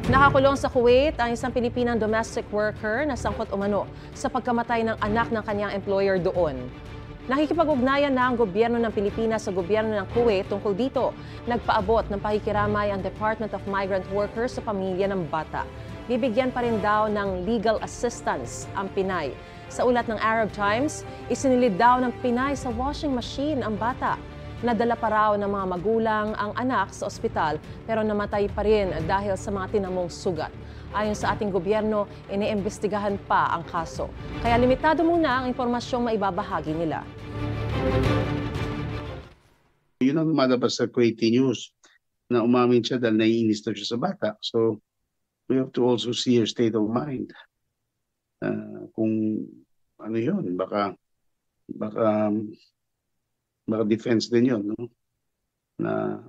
Nakakulong sa Kuwait ang isang Pilipinang domestic worker na sangkot umano sa pagkamatay ng anak ng kanyang employer doon. Nakikipag-ugnayan na ang gobyerno ng Pilipinas sa gobyerno ng Kuwait tungkol dito. Nagpaabot ng pakikiramay ang Department of Migrant Workers sa pamilya ng bata. Bibigyan pa rin daw ng legal assistance ang Pinay. Sa ulat ng Arab Times, isinilid daw ng Pinay sa washing machine ang bata. Nadala pa raw ng mga magulang ang anak sa ospital pero namatay pa rin dahil sa mga tinamong sugat. Ayon sa ating gobyerno, iniimbestigahan pa ang kaso. Kaya limitado muna ang impormasyong maibabahagi nila. Yun ang lumalabas sa Kuwaiti News na umamin siya dahil naiinis na siya sa bata. So, we have to also see her state of mind. Kung ano yun, baka defense din yun, no? Na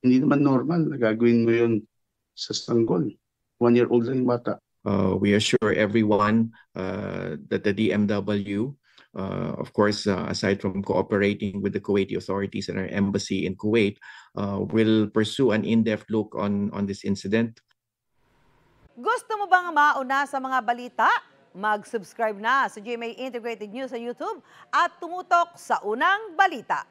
hindi naman normal na gagawin mo yun sa sanggol. 1-year-old lang yung bata. We assure everyone that the DMW, of course, aside from cooperating with the Kuwaiti authorities and our embassy in Kuwait, will pursue an in-depth look on this incident. Gusto mo bang mauna sa mga balita? Mag-subscribe na sa GMA Integrated News sa YouTube at tumutok sa unang balita.